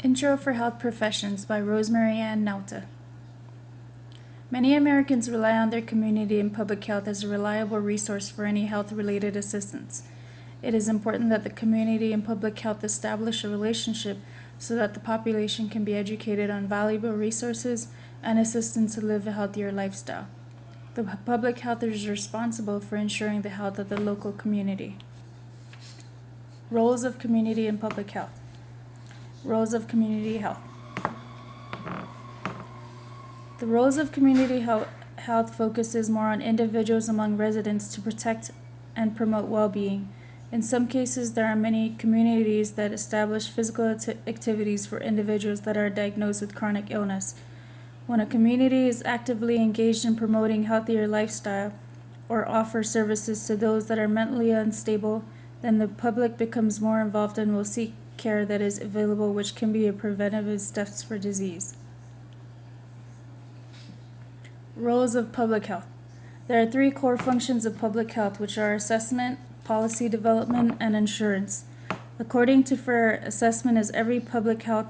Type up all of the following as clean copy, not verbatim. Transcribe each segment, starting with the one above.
Intro for Health Professions by Rosemary Ann Nauta. Many Americans rely on their community and public health as a reliable resource for any health-related assistance. It is important that the community and public health establish a relationship so that the population can be educated on valuable resources and assistance to live a healthier lifestyle. The public health is responsible for ensuring the health of the local community. Roles of community and public health. Roles of community health. The roles of community health focuses more on individuals among residents to protect and promote well-being. In some cases, there are many communities that establish physical activities for individuals that are diagnosed with chronic illness. When a community is actively engaged in promoting healthier lifestyle or offers services to those that are mentally unstable, then the public becomes more involved and will seek care that is available, which can be a preventive steps for disease. Roles of public health. There are three core functions of public health, which are assessment, policy development, and insurance. According to FER, assessment is every public health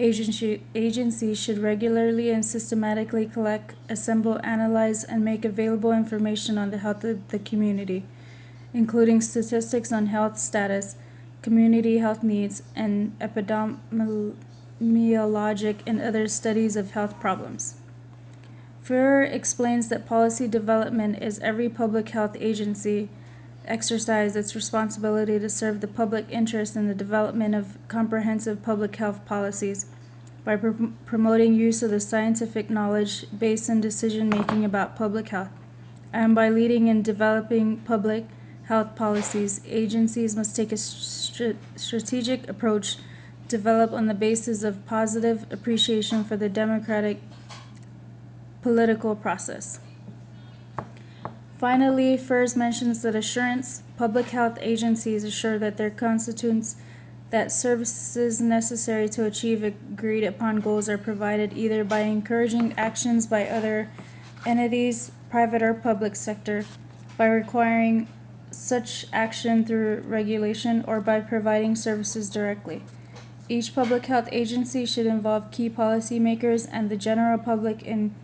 agency should regularly and systematically collect, assemble, analyze, and make available information on the health of the community, including statistics on health status, community health needs, and epidemiologic and other studies of health problems. FER explains that policy development is every public health agency exercise its responsibility to serve the public interest in the development of comprehensive public health policies by promoting use of the scientific knowledge based in decision making about public health, and by leading in developing public health policies. Agencies must take a strategic approach developed on the basis of positive appreciation for the democratic political process. Finally, FERS mentions that assurance. Public health agencies assure that their constituents that services necessary to achieve agreed upon goals are provided either by encouraging actions by other entities, private or public sector, by requiring such action through regulation, or by providing services directly. Each public health agency should involve key policymakers and the general public in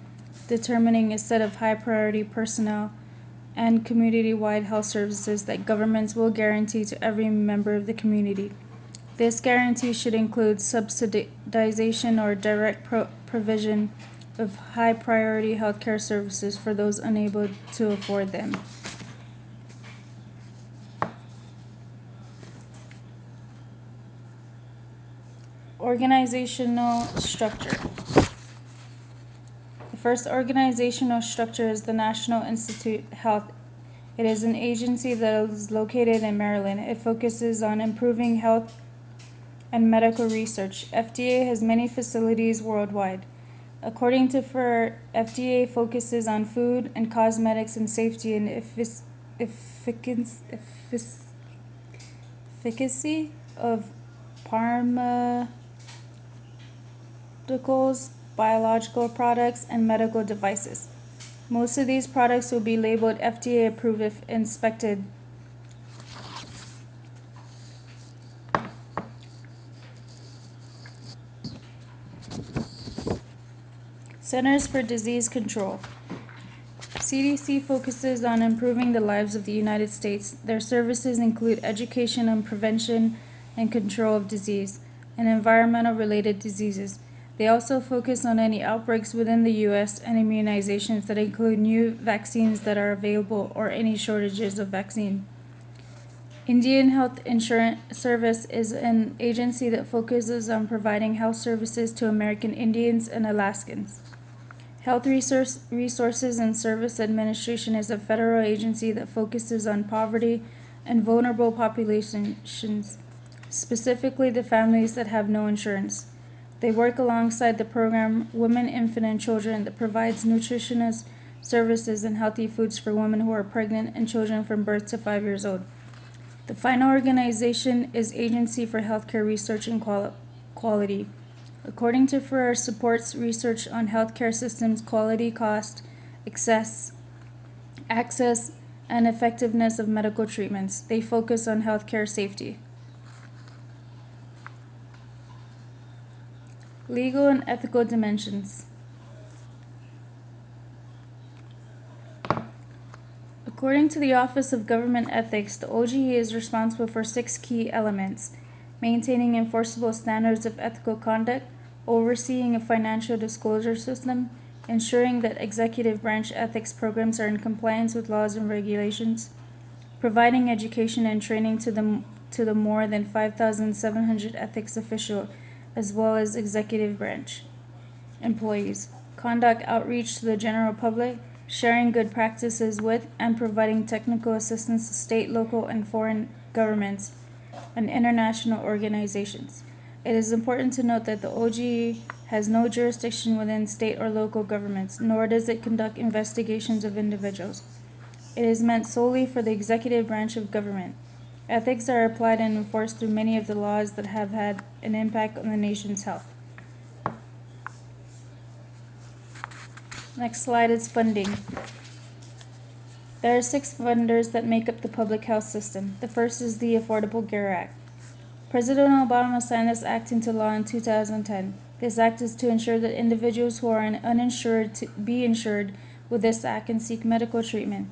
determining a set of high priority personnel and community-wide health services that governments will guarantee to every member of the community. This guarantee should include subsidization or direct provision of high-priority healthcare services for those unable to afford them. Organizational structure. The first organizational structure is the National Institute of Health. It is an agency that is located in Maryland. It focuses on improving health and medical research. FDA has many facilities worldwide. According to FER, FDA focuses on food and cosmetics and safety and efficacy of pharmaceuticals, biological products, and medical devices. Most of these products will be labeled FDA approved if inspected. Centers for Disease Control. CDC focuses on improving the lives of the United States. Their services include education on prevention and control of disease and environmental related diseases. They also focus on any outbreaks within the U.S. and immunizations that include new vaccines that are available or any shortages of vaccine. Indian Health Insurance Service is an agency that focuses on providing health services to American Indians and Alaskans. Health Resources and Service Administration is a federal agency that focuses on poverty and vulnerable populations, specifically the families that have no insurance. They work alongside the program Women, Infant, and Children that provides nutritionist services and healthy foods for women who are pregnant and children from birth to 5 years old. The final organization is Agency for Healthcare Research and Quality. According to FER, supports research on healthcare systems quality, cost, access, and effectiveness of medical treatments. They focus on healthcare safety. Legal and ethical dimensions. According to the Office of Government Ethics, the OGE is responsible for 6 key elements: maintaining enforceable standards of ethical conduct, overseeing a financial disclosure system, ensuring that executive branch ethics programs are in compliance with laws and regulations, providing education and training to the more than 5,700 ethics officials as well as executive branch employees, conduct outreach to the general public, sharing good practices with and providing technical assistance to state, local, and foreign governments and international organizations. It is important to note that the OGE has no jurisdiction within state or local governments, nor does it conduct investigations of individuals. It is meant solely for the executive branch of government. Ethics are applied and enforced through many of the laws that have had an impact on the nation's health. Next slide is funding. There are 6 funders that make up the public health system. The first is the Affordable Care Act. President Obama signed this act into law in 2010. This act is to ensure that individuals who are uninsured to be insured with this act and seek medical treatment.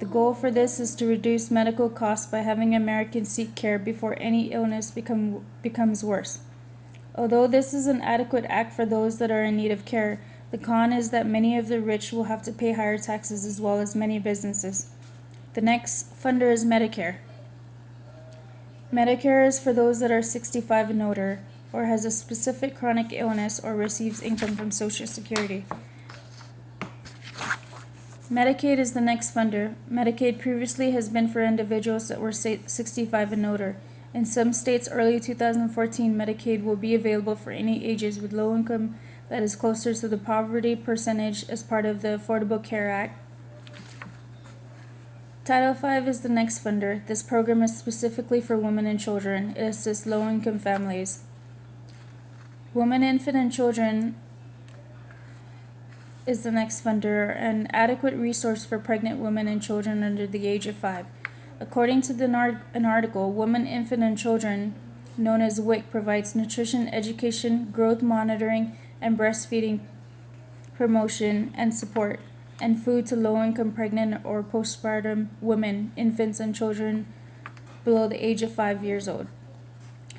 The goal for this is to reduce medical costs by having Americans seek care before any illness becomes worse. Although this is an adequate act for those that are in need of care, the con is that many of the rich will have to pay higher taxes as well as many businesses. The next funder is Medicare. Medicare is for those that are 65 and older, or has a specific chronic illness, or receives income from Social Security. Medicaid is the next funder. Medicaid previously has been for individuals that were 65 and older. In some states, early 2014, Medicaid will be available for any ages with low income that is closer to the poverty percentage as part of the Affordable Care Act. Title V is the next funder. This program is specifically for women and children. It assists low-income families. Women, infant, and children is the next funder, an adequate resource for pregnant women and children under the age of 5. According to an article, Women, Infant, and Children, known as WIC, provides nutrition, education, growth monitoring, and breastfeeding promotion and support, and food to low-income pregnant or postpartum women, infants, and children below the age of 5 years old.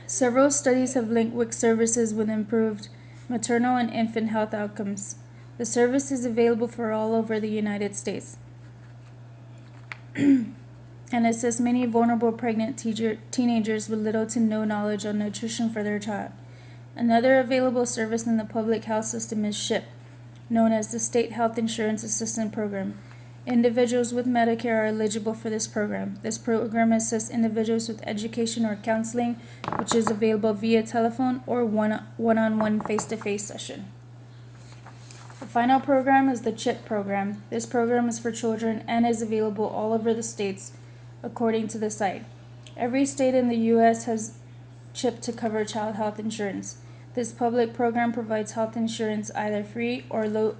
Several studies have linked WIC services with improved maternal and infant health outcomes. The service is available for all over the United States and assists many vulnerable pregnant teenagers with little to no knowledge on nutrition for their child. Another available service in the public health system is SHIP, known as the State Health Insurance Assistance Program. Individuals with Medicare are eligible for this program. This program assists individuals with education or counseling, which is available via telephone or one-on-one face-to-face session. The final program is the CHIP program. This program is for children and is available all over the states according to the site. Every state in the U.S. has CHIP to cover child health insurance. This public program provides health insurance either free or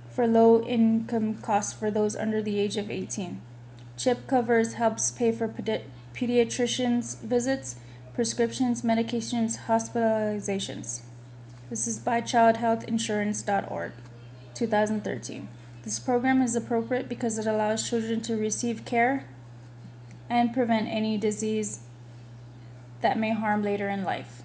for low income costs for those under the age of 18. CHIP covers helps pay for pediatricians visits, prescriptions, medications, hospitalizations. This is by childhealthinsurance.org, 2013. This program is appropriate because it allows children to receive care and prevent any disease that may harm later in life.